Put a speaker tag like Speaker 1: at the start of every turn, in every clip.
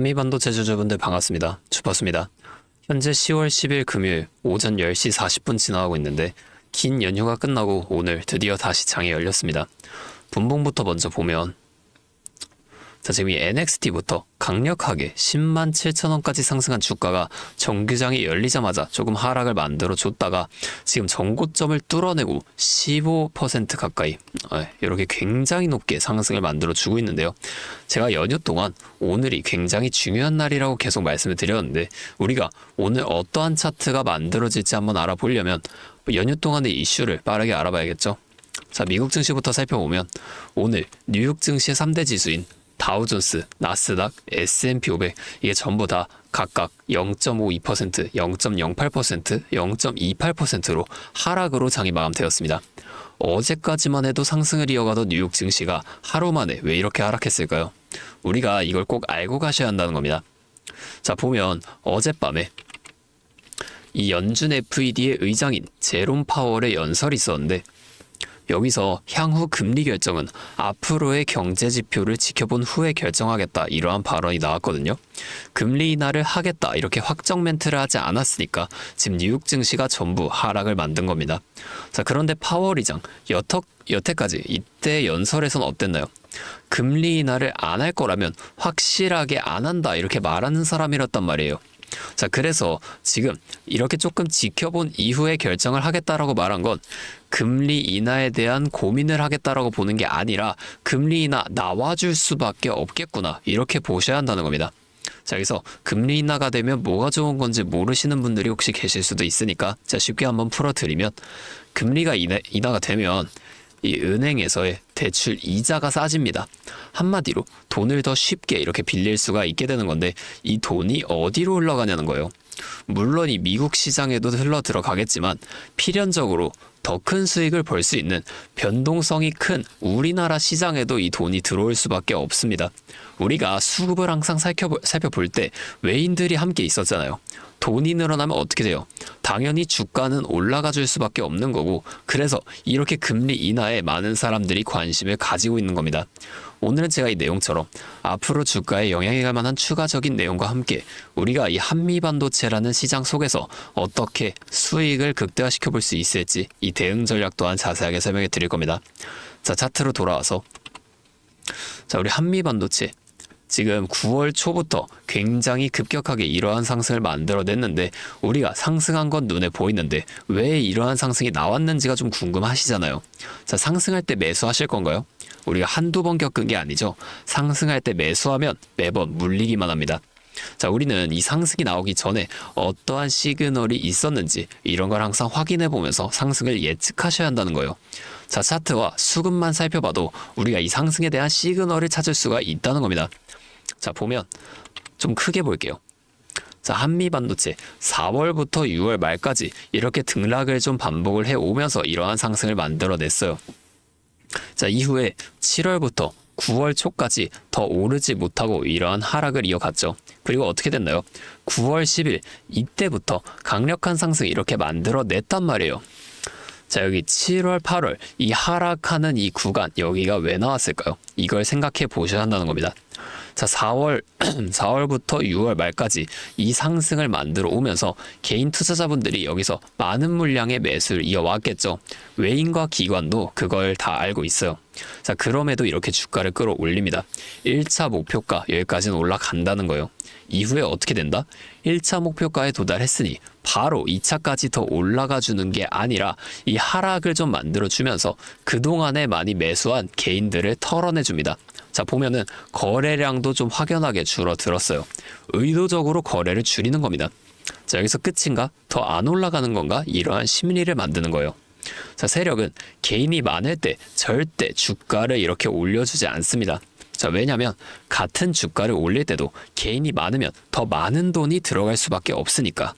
Speaker 1: 한미반도체 주주분들 반갑습니다. 주퍼스입니다. 현재 10월 10일 금요일 오전 10시 40분 지나가고 있는데 긴 연휴가 끝나고 오늘 드디어 다시 장이 열렸습니다. 분봉부터 먼저 보면 지금 이 NXT부터 강력하게 10만 7천원까지 상승한 주가가 정규장이 열리자마자 조금 하락을 만들어 줬다가 지금 전고점을 뚫어내고 15% 가까이 이렇게 굉장히 높게 상승을 만들어 주고 있는데요. 제가 연휴 동안 오늘이 굉장히 중요한 날이라고 계속 말씀을 드렸는데 우리가 오늘 어떠한 차트가 만들어질지 한번 알아보려면 연휴 동안의 이슈를 빠르게 알아봐야겠죠. 자, 미국 증시부터 살펴보면 오늘 뉴욕 증시의 3대 지수인 다우존스, 나스닥, S&P 500 이게 전부 다 각각 0.52%, 0.08%, 0.28%로 하락으로 장이 마감되었습니다. 어제까지만 해도 상승을 이어가던 뉴욕 증시가 하루 만에 왜 이렇게 하락했을까요? 우리가 이걸 꼭 알고 가셔야 한다는 겁니다. 자, 보면 어젯밤에 이 연준 FED의 의장인 제롬 파월의 연설이 있었는데 여기서 향후 금리 결정은 앞으로의 경제 지표를 지켜본 후에 결정하겠다 이러한 발언이 나왔거든요. 금리 인하를 하겠다 이렇게 확정 멘트를 하지 않았으니까 지금 뉴욕 증시가 전부 하락을 만든 겁니다. 자, 그런데 파월 의장 여태까지 이때 연설에선 어땠나요? 금리 인하를 안 할 거라면 확실하게 안 한다 이렇게 말하는 사람이었단 말이에요. 자, 그래서 지금 이렇게 조금 지켜본 이후에 결정을 하겠다라고 말한 건 금리 인하에 대한 고민을 하겠다라고 보는 게 아니라 금리 인하 나와줄 수밖에 없겠구나 이렇게 보셔야 한다는 겁니다. 자, 여기서 금리 인하가 되면 뭐가 좋은 건지 모르시는 분들이 혹시 계실 수도 있으니까 자, 쉽게 한번 풀어드리면 금리가 인하가 되면 이 은행에서의 대출 이자가 싸집니다. 한마디로 돈을 더 쉽게 이렇게 빌릴 수가 있게 되는 건데 이 돈이 어디로 흘러가냐는 거예요. 물론 이 미국 시장에도 흘러 들어가겠지만 필연적으로 더 큰 수익을 벌 수 있는 변동성이 큰 우리나라 시장에도 이 돈이 들어올 수밖에 없습니다. 우리가 수급을 항상 살펴볼 때 외인들이 함께 있었잖아요. 돈이 늘어나면 어떻게 돼요? 당연히 주가는 올라가 줄 수밖에 없는 거고 그래서 이렇게 금리 인하에 많은 사람들이 관심을 가지고 있는 겁니다. 오늘은 제가 이 내용처럼 앞으로 주가에 영향이 갈 만한 추가적인 내용과 함께 우리가 이 한미반도체라는 시장 속에서 어떻게 수익을 극대화시켜 볼 수 있을지 이 대응 전략 또한 자세하게 설명해 드릴 겁니다. 자, 차트로 돌아와서 자, 우리 한미반도체 지금 9월 초부터 굉장히 급격하게 이러한 상승을 만들어냈는데 우리가 상승한 건 눈에 보이는데 왜 이러한 상승이 나왔는지가 좀 궁금하시잖아요. 자, 상승할 때 매수하실 건가요? 우리가 한두 번 겪은 게 아니죠. 상승할 때 매수하면 매번 물리기만 합니다. 자, 우리는 이 상승이 나오기 전에 어떠한 시그널이 있었는지 이런 걸 항상 확인해 보면서 상승을 예측하셔야 한다는 거예요. 자, 차트와 수급만 살펴봐도 우리가 이 상승에 대한 시그널을 찾을 수가 있다는 겁니다. 자, 보면 좀 크게 볼게요. 자, 한미반도체 4월부터 6월 말까지 이렇게 등락을 좀 반복을 해오면서 이러한 상승을 만들어냈어요. 자, 이후에 7월부터 9월 초까지 더 오르지 못하고 이러한 하락을 이어갔죠. 그리고 어떻게 됐나요? 9월 10일 이때부터 강력한 상승 이렇게 만들어냈단 말이에요. 자, 여기 7월, 8월 이 하락하는 이 구간 여기가 왜 나왔을까요? 이걸 생각해 보셔야 한다는 겁니다. 자, 4월부터 6월 말까지 이 상승을 만들어 오면서 개인 투자자분들이 여기서 많은 물량의 매수를 이어왔겠죠. 외인과 기관도 그걸 다 알고 있어요. 자, 그럼에도 이렇게 주가를 끌어올립니다. 1차 목표가 여기까지는 올라간다는 거예요. 이후에 어떻게 된다? 1차 목표가에 도달했으니 바로 2차까지 더 올라가 주는 게 아니라 이 하락을 좀 만들어 주면서 그동안에 많이 매수한 개인들을 털어내 줍니다. 자, 보면은 거래량도 좀 확연하게 줄어들었어요. 의도적으로 거래를 줄이는 겁니다. 자, 여기서 끝인가? 더 안 올라가는 건가? 이러한 심리를 만드는 거예요. 자, 세력은 개인이 많을 때 절대 주가를 이렇게 올려주지 않습니다. 자, 왜냐면 같은 주가를 올릴 때도 개인이 많으면 더 많은 돈이 들어갈 수밖에 없으니까.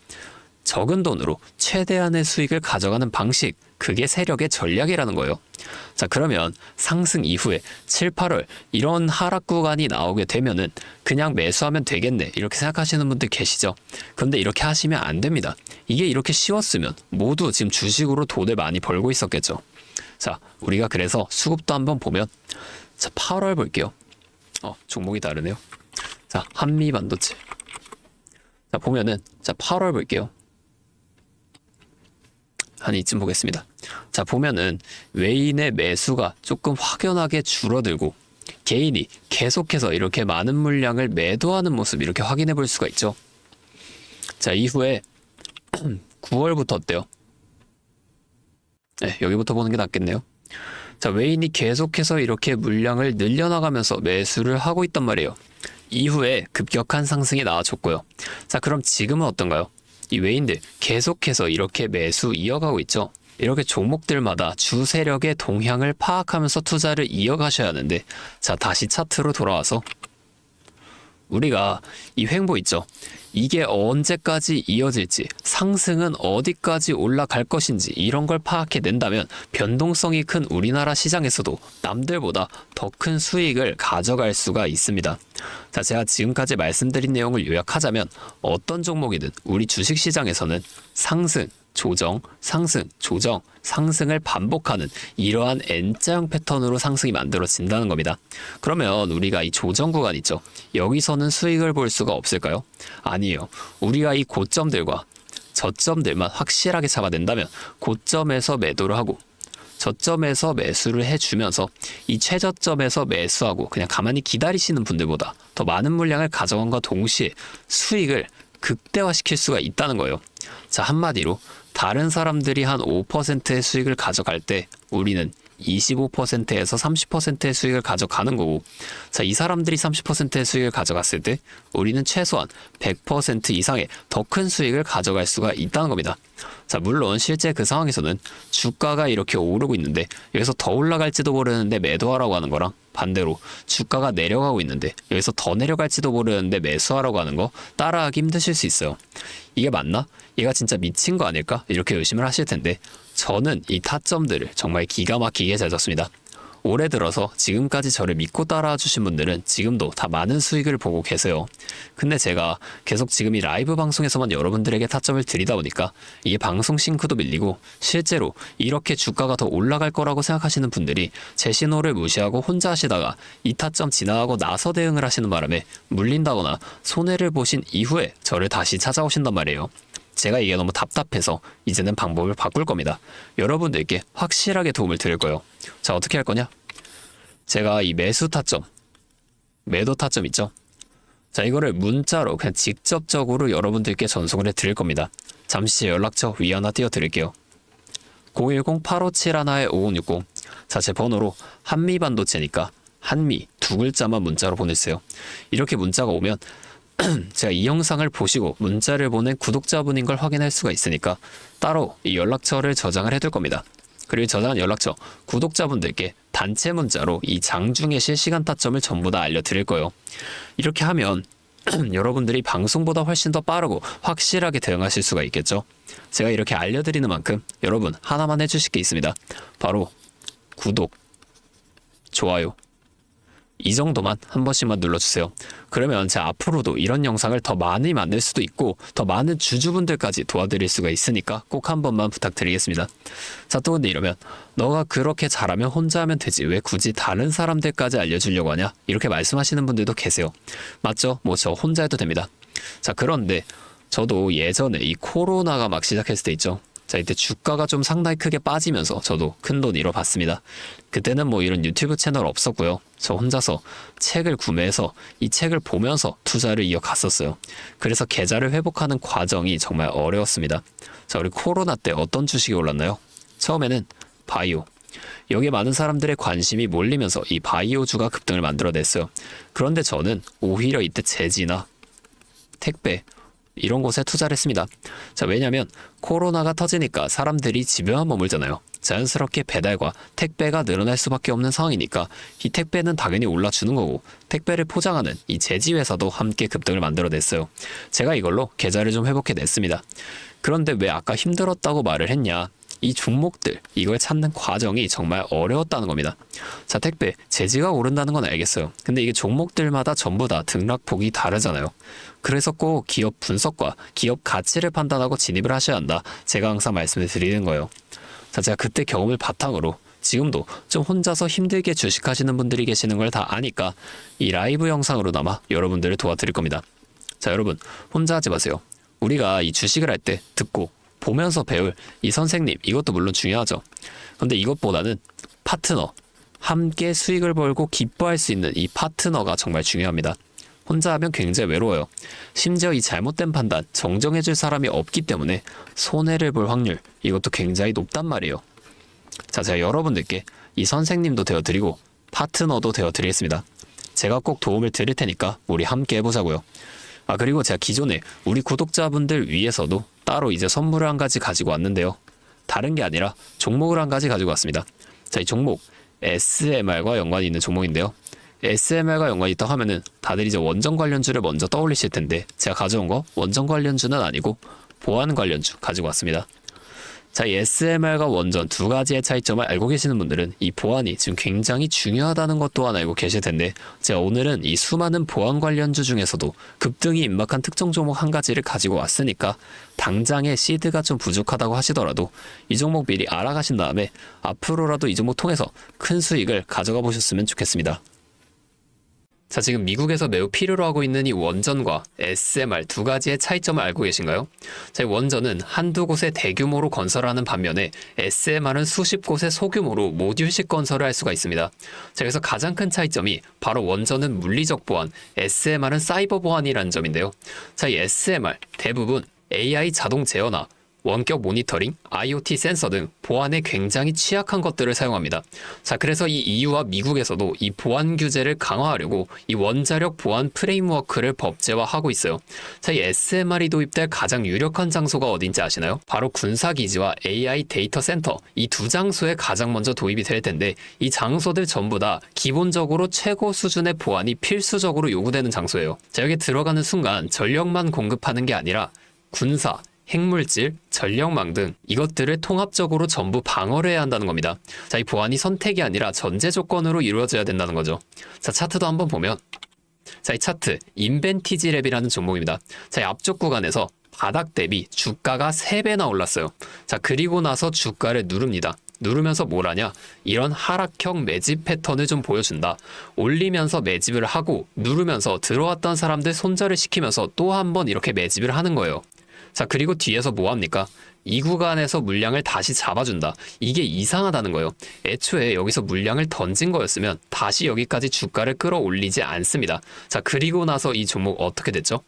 Speaker 1: 적은 돈으로 최대한의 수익을 가져가는 방식, 그게 세력의 전략이라는 거예요. 자, 그러면 상승 이후에 7, 8월 이런 하락 구간이 나오게 되면은 그냥 매수하면 되겠네 이렇게 생각하시는 분들 계시죠? 그런데 이렇게 하시면 안 됩니다. 이게 이렇게 쉬웠으면 모두 지금 주식으로 돈을 많이 벌고 있었겠죠. 자, 우리가 그래서 수급도 한번 보면 자, 8월 볼게요. 종목이 다르네요. 자, 한미 반도체. 자, 보면은, 자, 8월 볼게요. 한 이쯤 보겠습니다. 자, 보면은 외인의 매수가 조금 확연하게 줄어들고 개인이 계속해서 이렇게 많은 물량을 매도하는 모습 이렇게 확인해 볼 수가 있죠. 자, 이후에 9월부터 어때요? 네, 여기부터 보는 게 낫겠네요. 자, 외인이 계속해서 이렇게 물량을 늘려나가면서 매수를 하고 있단 말이에요. 이후에 급격한 상승이 나와줬고요. 자, 그럼 지금은 어떤가요? 이 외인들 계속해서 이렇게 매수 이어가고 있죠. 이렇게 종목들마다 주 세력의 동향을 파악하면서 투자를 이어가셔야 하는데, 자, 다시 차트로 돌아와서 우리가 이 횡보 있죠. 이게 언제까지 이어질지, 상승은 어디까지 올라갈 것인지 이런 걸 파악해낸다면 변동성이 큰 우리나라 시장에서도 남들보다 더 큰 수익을 가져갈 수가 있습니다. 자, 제가 지금까지 말씀드린 내용을 요약하자면 어떤 종목이든 우리 주식시장에서는 상승, 조정, 상승, 조정, 상승을 반복하는 이러한 N자형 패턴으로 상승이 만들어진다는 겁니다. 그러면 우리가 이 조정 구간 있죠. 여기서는 수익을 볼 수가 없을까요? 아니에요. 우리가 이 고점들과 저점들만 확실하게 잡아낸다면 고점에서 매도를 하고 저점에서 매수를 해주면서 이 최저점에서 매수하고 그냥 가만히 기다리시는 분들보다 더 많은 물량을 가져간과 동시에 수익을 극대화시킬 수가 있다는 거예요. 자, 한마디로 다른 사람들이 한 5%의 수익을 가져갈 때 우리는 25%에서 30%의 수익을 가져가는 거고, 자, 이 사람들이 30%의 수익을 가져갔을 때 우리는 최소한 100% 이상의 더 큰 수익을 가져갈 수가 있다는 겁니다. 자, 물론 실제 그 상황에서는 주가가 이렇게 오르고 있는데 여기서 더 올라갈지도 모르는데 매도하라고 하는 거랑 반대로 주가가 내려가고 있는데 여기서 더 내려갈지도 모르는데 매수하라고 하는 거 따라하기 힘드실 수 있어요. 이게 맞나? 얘가 진짜 미친 거 아닐까? 이렇게 의심을 하실 텐데 저는 이 타점들을 정말 기가 막히게 잘 잡습니다. 올해 들어서 지금까지 저를 믿고 따라와 주신 분들은 지금도 다 많은 수익을 보고 계세요. 근데 제가 계속 지금 이 라이브 방송에서만 여러분들에게 타점을 드리다 보니까 이게 방송 싱크도 밀리고 실제로 이렇게 주가가 더 올라갈 거라고 생각하시는 분들이 제 신호를 무시하고 혼자 하시다가 이 타점 지나가고 나서 대응을 하시는 바람에 물린다거나 손해를 보신 이후에 저를 다시 찾아오신단 말이에요. 제가 이게 너무 답답해서 이제는 방법을 바꿀 겁니다. 여러분들께 확실하게 도움을 드릴 거예요. 자, 어떻게 할 거냐? 제가 이 매수 타점, 매도 타점 있죠? 자, 이거를 문자로 그냥 직접적으로 여러분들께 전송을 해드릴 겁니다. 잠시 제 연락처 위 하나 띄워드릴게요. 010-8571-5060. 자, 제 번호로 한미반도체니까 한미 두 글자만 문자로 보내주세요. 이렇게 문자가 오면 제가 이 영상을 보시고 문자를 보낸 구독자분인 걸 확인할 수가 있으니까 따로 이 연락처를 저장을 해둘 겁니다. 그리고 저장한 연락처 구독자분들께 단체 문자로 이 장중의 실시간 타점을 전부 다 알려드릴 거예요. 이렇게 하면 여러분들이 방송보다 훨씬 더 빠르고 확실하게 대응하실 수가 있겠죠. 제가 이렇게 알려드리는 만큼 여러분 하나만 해주실 게 있습니다. 바로 구독, 좋아요, 이 정도만 한 번씩만 눌러주세요. 그러면 제가 앞으로도 이런 영상을 더 많이 만들 수도 있고 더 많은 주주분들까지 도와드릴 수가 있으니까 꼭 한 번만 부탁드리겠습니다. 자, 또 근데 이러면 너가 그렇게 잘하면 혼자 하면 되지 왜 굳이 다른 사람들까지 알려주려고 하냐? 이렇게 말씀하시는 분들도 계세요. 맞죠? 뭐 저 혼자 해도 됩니다. 자, 그런데 저도 예전에 이 코로나가 막 시작했을 때 있죠. 자, 이때 주가가 좀 상당히 크게 빠지면서 저도 큰돈 잃어봤습니다. 그때는 뭐 이런 유튜브 채널 없었고요. 저 혼자서 책을 구매해서 이 책을 보면서 투자를 이어갔었어요. 그래서 계좌를 회복하는 과정이 정말 어려웠습니다. 자, 우리 코로나 때 어떤 주식이 올랐나요? 처음에는 바이오. 여기에 많은 사람들의 관심이 몰리면서 이 바이오주가 급등을 만들어냈어요. 그런데 저는 오히려 이때 제지나 택배 이런 곳에 투자를 했습니다. 자, 왜냐면 코로나가 터지니까 사람들이 집에만 머물잖아요. 자연스럽게 배달과 택배가 늘어날 수밖에 없는 상황이니까 이 택배는 당연히 올라주는 거고 택배를 포장하는 이 제지회사도 함께 급등을 만들어냈어요. 제가 이걸로 계좌를 좀 회복해냈습니다. 그런데 왜 아까 힘들었다고 말을 했냐? 이 종목들 이걸 찾는 과정이 정말 어려웠다는 겁니다. 자, 택배 제지가 오른다는 건 알겠어요. 근데 이게 종목들마다 전부 다 등락폭이 다르잖아요. 그래서 꼭 기업 분석과 기업 가치를 판단하고 진입을 하셔야 한다. 제가 항상 말씀을 드리는 거예요. 자, 제가 그때 경험을 바탕으로 지금도 좀 혼자서 힘들게 주식하시는 분들이 계시는 걸 다 아니까 이 라이브 영상으로나마 여러분들을 도와드릴 겁니다. 자, 여러분 혼자 하지 마세요. 우리가 이 주식을 할 때 듣고 보면서 배울 이 선생님, 이것도 물론 중요하죠. 근데 이것보다는 파트너, 함께 수익을 벌고 기뻐할 수 있는 이 파트너가 정말 중요합니다. 혼자 하면 굉장히 외로워요. 심지어 이 잘못된 판단 정정해줄 사람이 없기 때문에 손해를 볼 확률, 이것도 굉장히 높단 말이에요. 자, 제가 여러분들께 이 선생님도 되어드리고 파트너도 되어드리겠습니다. 제가 꼭 도움을 드릴 테니까 우리 함께 해보자고요. 그리고 제가 기존에 우리 구독자분들 위해서도 따로 이제 선물을 한 가지 가지고 왔는데요. 다른 게 아니라 종목을 한 가지 가지고 왔습니다. 자, 이 종목 SMR과 연관이 있는 종목인데요. SMR과 연관이 있다고 하면은 다들 이제 원전 관련주를 먼저 떠올리실 텐데, 제가 가져온 거 원전 관련주는 아니고 보안 관련주 가지고 왔습니다. 자, 이 SMR과 원전 두 가지의 차이점을 알고 계시는 분들은 이 보안이 지금 굉장히 중요하다는 것 또한 알고 계실 텐데, 제가 오늘은 이 수많은 보안 관련주 중에서도 급등이 임박한 특정 종목 한 가지를 가지고 왔으니까 당장의 시드가 좀 부족하다고 하시더라도 이 종목 미리 알아가신 다음에 앞으로라도 이 종목 통해서 큰 수익을 가져가 보셨으면 좋겠습니다. 자, 지금 미국에서 매우 필요로 하고 있는 이 원전과 SMR 두 가지의 차이점을 알고 계신가요? 자, 이 원전은 한두 곳에 대규모로 건설하는 반면에 SMR은 수십 곳에 소규모로 모듈식 건설을 할 수가 있습니다. 자, 그래서 가장 큰 차이점이 바로 원전은 물리적 보안, SMR은 사이버 보안이라는 점인데요. 자, 이 SMR 대부분 AI 자동 제어나 원격 모니터링, IoT 센서 등 보안에 굉장히 취약한 것들을 사용합니다. 자, 그래서 이 EU와 미국에서도 이 보안 규제를 강화하려고 이 원자력 보안 프레임워크를 법제화하고 있어요. 자, 이 SMR이 도입될 가장 유력한 장소가 어딘지 아시나요? 바로 군사기지와 AI 데이터 센터, 이 두 장소에 가장 먼저 도입이 될 텐데, 이 장소들 전부 다 기본적으로 최고 수준의 보안이 필수적으로 요구되는 장소예요. 자, 여기 들어가는 순간 전력만 공급하는 게 아니라 군사, 핵물질, 전력망 등 이것들을 통합적으로 전부 방어를 해야 한다는 겁니다. 자, 이 보안이 선택이 아니라 전제 조건으로 이루어져야 된다는 거죠. 자, 차트도 한번 보면, 자, 이 차트 인벤티지랩이라는 종목입니다. 자, 이 앞쪽 구간에서 바닥 대비 주가가 3배나 올랐어요. 자, 그리고 나서 주가를 누릅니다. 누르면서 뭘 하냐? 이런 하락형 매집 패턴을 좀 보여준다. 올리면서 매집을 하고 누르면서 들어왔던 사람들 손절을 시키면서 또 한 번 이렇게 매집을 하는 거예요. 자, 그리고 뒤에서 뭐 합니까? 이 구간에서 물량을 다시 잡아준다. 이게 이상하다는 거예요. 애초에 여기서 물량을 던진 거였으면 다시 여기까지 주가를 끌어올리지 않습니다. 자, 그리고 나서 이 종목 어떻게 됐죠?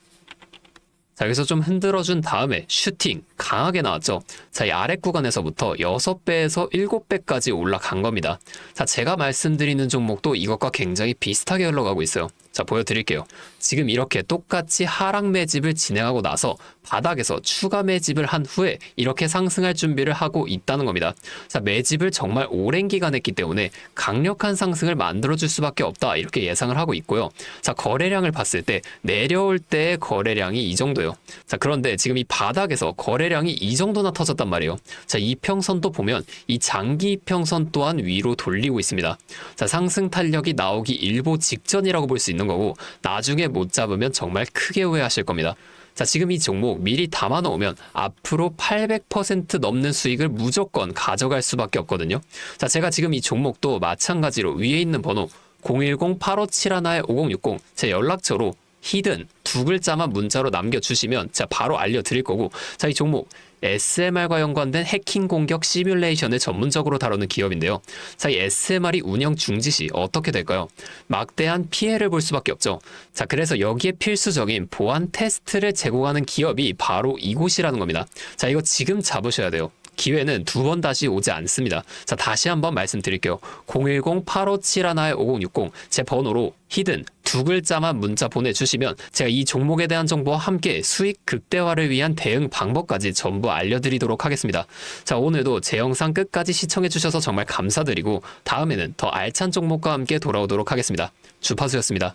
Speaker 1: 자, 여기서 좀 흔들어준 다음에 슈팅 강하게 나왔죠. 자, 이 아래 구간에서부터 6배에서 7배까지 올라간 겁니다. 자, 제가 말씀드리는 종목도 이것과 굉장히 비슷하게 흘러가고 있어요. 자, 보여드릴게요. 지금 이렇게 똑같이 하락 매집을 진행하고 나서 바닥에서 추가 매집을 한 후에 이렇게 상승할 준비를 하고 있다는 겁니다. 자, 매집을 정말 오랜 기간 했기 때문에 강력한 상승을 만들어줄 수밖에 없다, 이렇게 예상을 하고 있고요. 자, 거래량을 봤을 때 내려올 때의 거래량이 이 정도예요. 자, 그런데 지금 이 바닥에서 거래량이 이 정도나 터졌단 말이에요. 자, 이평선도 보면 이 장기 이평선 또한 위로 돌리고 있습니다. 자, 상승 탄력이 나오기 일보 직전이라고 볼 수 있는 거고, 나중에 못 잡으면 정말 크게 후회하실 겁니다. 자, 지금 이 종목 미리 담아 놓으면 앞으로 800% 넘는 수익을 무조건 가져갈 수밖에 없거든요. 자, 제가 지금 이 종목도 마찬가지로 위에 있는 번호 010-8571-5060 제 연락처로 히든 두 글자만 문자로 남겨주시면 제가 바로 알려드릴 거고, 자, 이 종목 SMR과 연관된 해킹 공격 시뮬레이션을 전문적으로 다루는 기업인데요. 자, 이 SMR이 운영 중지 시 어떻게 될까요? 막대한 피해를 볼 수밖에 없죠. 자, 그래서 여기에 필수적인 보안 테스트를 제공하는 기업이 바로 이곳이라는 겁니다. 자, 이거 지금 잡으셔야 돼요. 기회는 두 번 다시 오지 않습니다. 자, 다시 한번 말씀드릴게요. 010-8571-5060 제 번호로 히든 두 글자만 문자 보내주시면 제가 이 종목에 대한 정보와 함께 수익 극대화를 위한 대응 방법까지 전부 알려드리도록 하겠습니다. 자, 오늘도 제 영상 끝까지 시청해주셔서 정말 감사드리고, 다음에는 더 알찬 종목과 함께 돌아오도록 하겠습니다. 주파수였습니다.